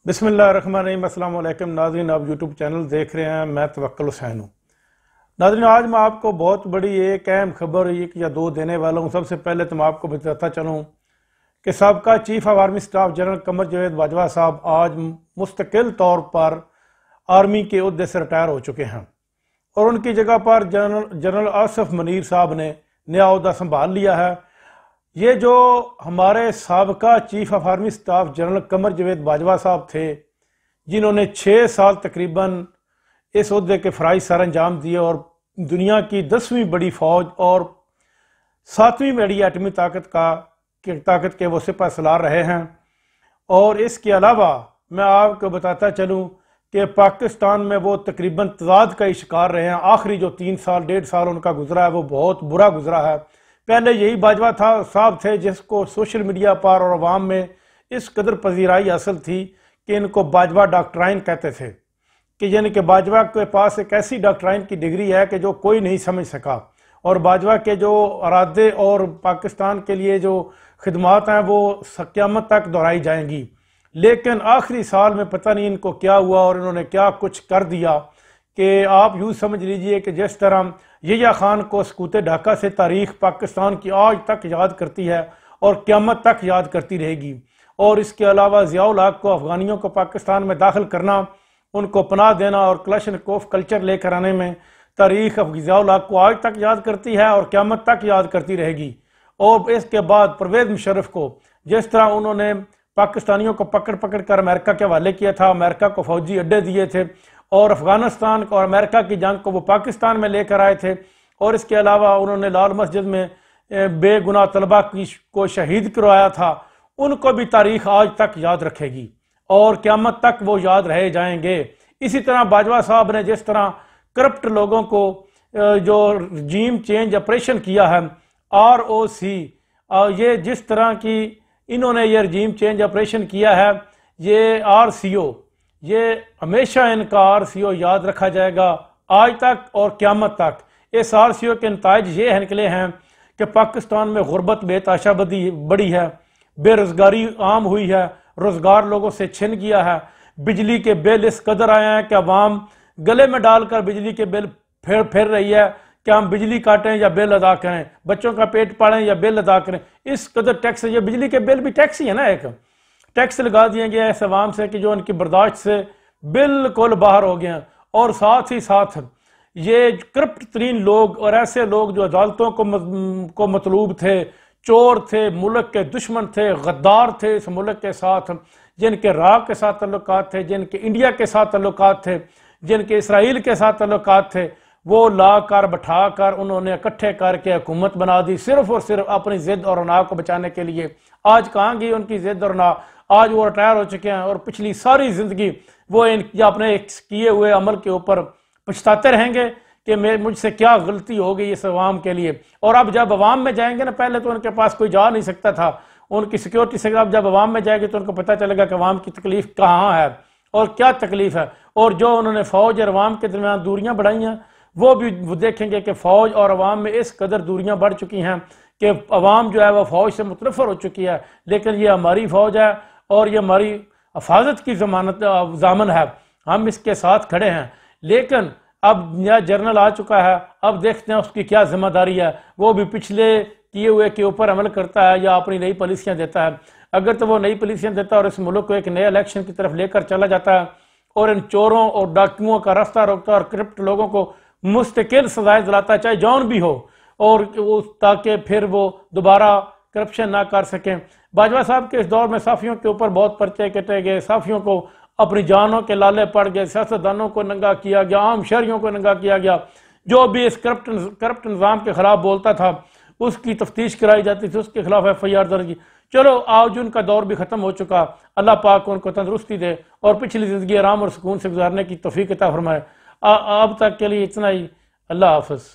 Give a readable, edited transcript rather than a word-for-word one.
बिस्मिल्लाहिर्रहमानिर्रहीम। अस्सलाम वालेकुम नाज़रीन, आप यूट्यूब चैनल देख रहे हैं। मैं तवक्कुल हुसैन हूँ। नाज़रीन, आज मैं आपको बहुत बड़ी एक अहम खबर एक या दो देने वाला हूँ। सबसे पहले तो मैं आपको बताता चलूँ कि साबका chief of army staff general Qamar Javed Bajwa Sahab आज मुस्तकिल तौर पर आर्मी के ओहदे से रिटायर हो चुके हैं और उनकी जगह पर जनरल आसिफ मुनीर साहब ने नया ओहदा संभाल लिया है। ये जो हमारे साबका chief of army staff general Qamar Javed Bajwa Sahab थे, जिन्होंने 6 साल तकरीबन इस ओहदे के फ़राइज़ सर अंजाम दिए और दुनिया की 10वीं बड़ी फ़ौज और 7वीं बड़ी एटमी ताकत के वो सिपह सलार रहे हैं। और इसके अलावा मैं आपको बताता चलूँ कि पाकिस्तान में वो तकरीबन तज़ाद का ही शिकार रहे हैं। आखिरी जो 3 साल 1.5 साल उनका गुजरा है वो बहुत बुरा गुजरा है। पहले यही बाजवा साहब थे जिसको सोशल मीडिया पर और अवाम में इस कदर पजीराई हासिल थी कि इनको बाजवा डॉक्ट्राइन कहते थे, कि यानी कि बाजवा के पास एक ऐसी डॉक्ट्राइन की डिग्री है कि जो कोई नहीं समझ सका। और बाजवा के जो इरादे और पाकिस्तान के लिए जो खिदमात हैं वो क़यामत तक दोहराई जाएंगी। लेकिन आखिरी साल में पता नहीं इनको क्या हुआ और इन्होंने क्या कुछ कर दिया कि आप यूँ समझ लीजिए कि जिस तरह यहिया खान को सकूत ढाका से तारीख़ पाकिस्तान की आज तक याद करती है और क़यामत तक याद करती रहेगी। और इसके अलावा ज़ियाउल हक़ को अफ़गानियों को पाकिस्तान में दाखिल करना, उनको पनाह देना और क्लशनकोफ कल्चर लेकर आने में तारीख़ ज़ियाउल हक़ को आज तक याद करती है और क़यामत तक याद करती रहेगी। और इसके बाद परवेज़ मुशर्रफ को जिस तरह उन्होंने पाकिस्तानियों को पकड़ पकड़ कर अमेरिका के हवाले किया था, अमेरिका को फ़ौजी अड्डे दिए थे और अफ़गानिस्तान और अमेरिका की जंग को वो पाकिस्तान में लेकर आए थे। और इसके अलावा उन्होंने लाल मस्जिद में बेगुनाह तलबा को शहीद करवाया था। उनको भी तारीख़ आज तक याद रखेगी और क़यामत तक वो याद रहे जाएंगे। इसी तरह बाजवा साहब ने जिस तरह करप्ट लोगों को जो रजीम चेंज ऑपरेशन किया है, ROC, ये जिस तरह की इन्होंने ये रजीम चेंज ऑपरेशन किया है, ये RCO, ये हमेशा इनका RCO याद रखा जाएगा आज तक और क़यामत तक। इस RCO के नताइज ये निकले हैं कि पाकिस्तान में गुर्बत बेताशा बढ़ी है, बेरोज़गारी आम हुई है, रोज़गार लोगों से छिन गया है, बिजली के बिल इस कदर आए हैं कि अवाम गले में डालकर बिजली के बिल फिर रही है कि हम बिजली काटें या बिल अदा करें, बच्चों का पेट पालें या बिल अदा करें। इस कदर टैक्स, ये बिजली के बिल भी टैक्स ही है ना, एक टैक्स लगा दिया गया है अवाम से कि जो उनकी बर्दाश्त से बिल्कुल बाहर हो गए हैं। और साथ ही साथ ये करप्ट तरीन लोग और ऐसे लोग जो अदालतों को मतलूब थे, चोर थे, मुल्क के दुश्मन थे, गद्दार थे इस मुल्क के साथ, जिनके राग के साथ तल्लुकात थे, जिनके इंडिया के साथ तल्लुकात थे, जिनके इसराइल के साथ तल्लुकात थे, वो ला कर बैठा कर उन्होंने इकट्ठे करके हुकूमत बना दी सिर्फ और सिर्फ अपनी ज़िद और अना को बचाने के लिए। आज कहाँ गई उनकी ज़िद और अना? आज वो रिटायर हो चुके हैं और पिछली सारी ज़िंदगी वो अपने किए हुए अमल के ऊपर पछताते रहेंगे कि मुझसे क्या गलती हो गई इस अवाम के लिए। और अब जब अवाम में जाएंगे ना, पहले तो उनके पास कोई जा नहीं सकता था, उनकी सिक्योरिटी से अब जब अवाम में जाएगी तो उनको पता चलेगा कि अवाम की तकलीफ़ कहाँ है और क्या तकलीफ़ है। और जो उन्होंने फ़ौज और अवाम के दरमियान दूरियाँ बढ़ाई हैं, वो भी वो देखेंगे कि फ़ौज और अवाम में इस कदर दूरियाँ बढ़ चुकी हैं कि अवाम जो है वह फ़ौज से मुतनफ़र हो चुकी है। लेकिन ये हमारी फ़ौज है और ये हमारी हिफाजत की ज़मानत है, हम इसके साथ खड़े हैं। लेकिन अब नया जर्नल आ चुका है, अब देखते हैं उसकी क्या जिम्मेदारी है। वो भी पिछले किए हुए के ऊपर अमल करता है या अपनी नई पॉलिसियाँ देता है। अगर तो वो नई पॉलिसियाँ देता है और इस मुल्क को एक नए इलेक्शन की तरफ लेकर चला जाता है और इन चोरों और डाकुओं का रास्ता रोकता है और करप्ट लोगों को मुस्तकिल सजाएं दिलाता है, चाहे जौन भी हो, और ताकि फिर वो दोबारा करप्शन ना कर सकें। बाजवा साहब के इस दौर में साफ़ियों के ऊपर बहुत पर्चे कटे गए, साफ़ियों को अपनी जानों के लाले पड़ गए, सियासतदानों को नंगा किया गया, आम शहरियों को नंगा किया गया। जो भी इस करप्ट निज़ाम के ख़िलाफ़ बोलता था उसकी तफ्तीश कराई जाती थी, उसके खिलाफ FIR दर्ज की। चलो आज उनका दौर भी ख़त्म हो चुका, अल्लाह पाक उनको तंदुरुस्ती दे और पिछली ज़िंदगी आराम और सुकून से गुजारने की तौफीक अता फरमाए। अब तक के लिए इतना ही। अल्लाह हाफ़िज़।